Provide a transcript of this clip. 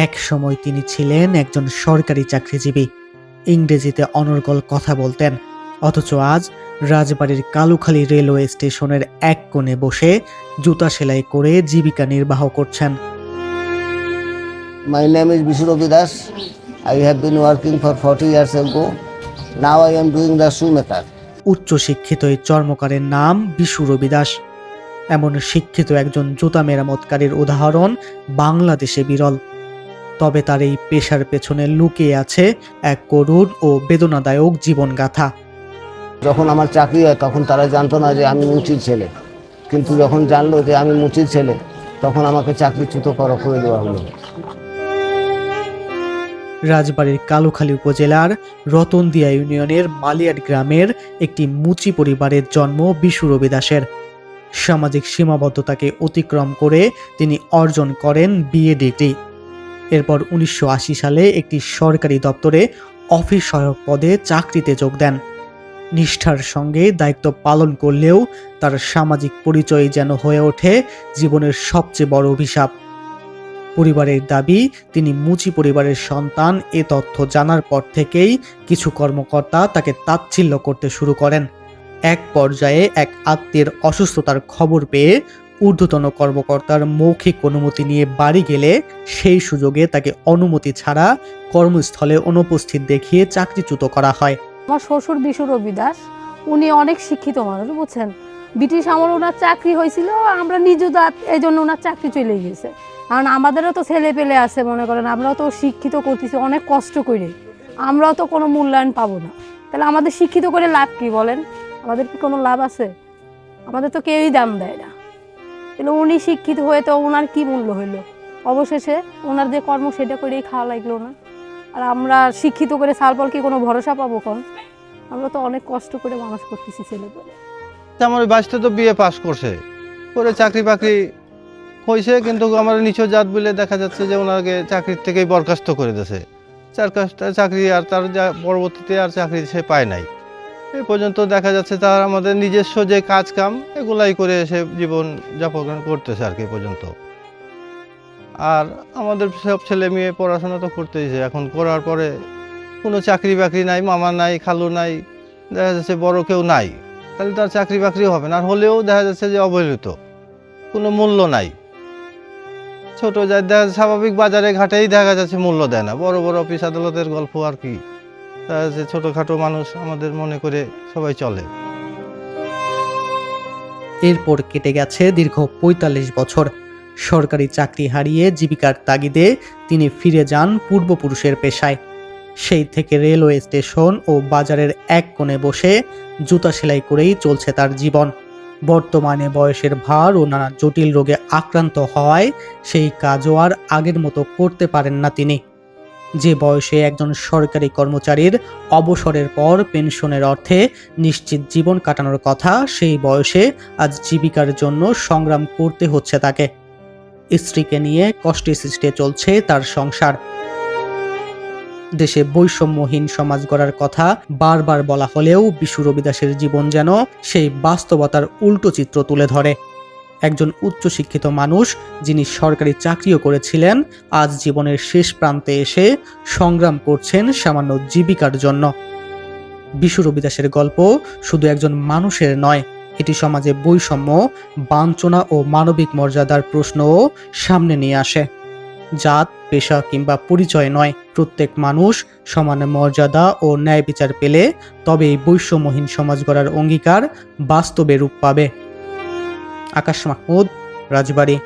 এক সময় তিনি ছিলেন একজন সরকারি চাকরিজীবী, ইংরেজিতে অনর্গল কথা বলতেন। অথচ আজ রাজবাড়ির কালুখালী রেলওয়ে স্টেশনের এক কোণে বসে জুতা সেলাই করে জীবিকা নির্বাহ করছেন। My name is Bishu Ravi Das. I have been working for 40 years ago. Now I am doing the shoemaker. উচ্চ শিক্ষিত এই চর্মকারের নাম বিশু রবি দাস। এমন শিক্ষিত একজন জুতা মেরামতকারীর উদাহরণ বাংলাদেশে বিরল। তবে তার এই পেশার পেছনে লুকিয়ে আছে এক করুণ ও বেদনাদায়ক জীবনগাথা। যখন আমার চাকরি হয় তখন তারা জানতো না যে আমি মুচির ছেলে, কিন্তু যখন জানলো যে আমি মুচির ছেলে তখন আমাকে চাকরিচ্যুত করে দেওয়া হলো। রাজবাড়ির কালুখালী উপজেলার রতনদিয়া ইউনিয়নের মালিয়াট গ্রামের একটি মুচি পরিবারের জন্ম বিশু রবি দাসের। সামাজিক সীমাবদ্ধতাকে অতিক্রম করে তিনি অর্জন করেন বিএ ডিগ্রি। এরপর 1980 সালে একটি সরকারি দপ্তরে অফিস সহায়ক পদে চাকরিতে যোগ দেন। নিষ্ঠার সঙ্গে দায়িত্ব পালন করলেও তার সামাজিক পরিচয় যেন হয়ে ওঠে জীবনের সবচেয়ে বড় অভিশাপ। পরিবারের দাবি, তিনি মুচি পরিবারের সন্তান। এ তথ্য জানার পর থেকেই কিছু কর্মকর্তা তাকে তাচ্ছিল্য করতে শুরু করেন। এক পর্যায়ে এক আত্মীয়ের অসুস্থতার খবর পেয়ে ঊর্ধ্বতন কর্মকর্তার মৌখিক অনুমতি নিয়ে বাড়ি গেলে সেই সুযোগে তাকে অনুমতি ছাড়া কর্মস্থলে অনুপস্থিত দেখিয়ে চাকরিচ্যুত করা হয়। আমার শ্বশুর বিশু রবি দাস, উনি অনেক শিক্ষিত মানুষ, বুঝছেন। ব্রিটিশ আমলে ওনার চাকরি হয়েছিল, আমরা নিযুদাত, এই জন্য ওনার চাকরি চলে গেছে। কারণ আমাদেরও তো ছেলে পেলে আছে, মনে করেন আমরাও তো শিক্ষিত করতেছি অনেক কষ্ট করে, আমরাও তো কোনো মূল্যায়ন পাবো না। তাহলে আমাদের শিক্ষিত করে লাভ কি বলেন? আমাদের কি কোনো লাভ আছে? আমাদের তো কেউই দাম দেয় না। তাহলে উনি শিক্ষিত হয়ে তো ওনার কি মূল্য হইলো? অবশেষে ওনার যে কর্ম সেটা করেই খাওয়া লাগলো না। আর আমরা শিক্ষিত করে সালপাল কি কোনো ভরসা পাবো? কোন আমরা তো অনেক কষ্ট করে মানুষ করতেছি ছেলে পেলে। আমার বাচ্চা তো বিএ পাস করছে, করে চাকরি বাকরি হয়েছে, কিন্তু আমার নিচু জাত বলে দেখা যাচ্ছে যে ওনাকে চাকরির থেকেই বরখাস্ত করে দিয়েছে। চাকরি আর তার পরবর্তীতে আর চাকরি সে পায় নাই। এই পর্যন্ত দেখা যাচ্ছে তার আমাদের নিজস্ব যে কাজ কাম এগুলাই করে সে জীবন যাপন করতেছে আর কি পর্যন্ত। আর আমাদের সব ছেলে মেয়ে পড়াশোনা তো করতেইছে, এখন করার পরে কোনো চাকরি বাকরি নাই, মামা নাই, খালু নাই, দেখা যাচ্ছে বড় কেউ নাই, তাহলে তার চাকরি বাকরি হবে না। আর হলেও দেখা যাচ্ছে যে অবহেলিত, কোনো মূল্য নাই। ছোট যায় দেখা যাচ্ছে স্বাভাবিক বাজারে ঘাটেই দেখা যাচ্ছে মূল্য দেয় না। বড় বড় অফিস আদালতের গল্প আর কি, দেখা যাচ্ছে ছোটোখাটো মানুষ আমাদের মনে করে সবাই চলে। এরপর কেটে গেছে দীর্ঘ ৪৫ বছর। সরকারি চাকরি হারিয়ে জীবিকার তাগিদে তিনি ফিরে যান পূর্বপুরুষের পেশায়। সেই থেকে রেলওয়ে স্টেশন ও বাজারের এক কোণে বসে জুতা সেলাই করেই চলছে তার জীবন। বর্তমানে বয়সের ভার ও নানা জটিল রোগে আক্রান্ত হওয়ায় সেই কাজও আর আগের মতো করতে পারেন না তিনি। যে বয়সে একজন সরকারি কর্মচারীর অবসরের পর পেনশনের অর্থে নিশ্চিত জীবন কাটানোর কথা, সেই বয়সে আজ জীবিকার জন্য সংগ্রাম করতে হচ্ছে তাকে। স্ত্রীকে নিয়ে কষ্টে সৃষ্টে চলছে তার সংসার। দেশে বৈষম্যহীন সমাজ গড়ার কথা বারবার বলা হলেও বিশু রবি দাসের জীবন যেন সেই বাস্তবতার উল্টো চিত্র তুলে ধরে। একজন উচ্চশিক্ষিত মানুষ, যিনি সরকারি চাকরিও করেছিলেন, আজ জীবনের শেষ প্রান্তে এসে সংগ্রাম করছেন সামান্য জীবিকার জন্য। বিশু রবি দাসের গল্প শুধু একজন মানুষের নয়, এটি সমাজে বৈষম্য, বাঞ্ছনা ও মানবিক মর্যাদার প্রশ্নও সামনে নিয়ে আসে। জাত, পেশা কিংবা পরিচয় নয়, প্রত্যেক মানুষ সমান মর্যাদা ও ন্যায় বিচার পেলে তবে এই বৈষম্যহীন সমাজ গড়ার অঙ্গীকার বাস্তবে রূপ পাবে। আকাশ মাহমুদ, রাজবাড়ী।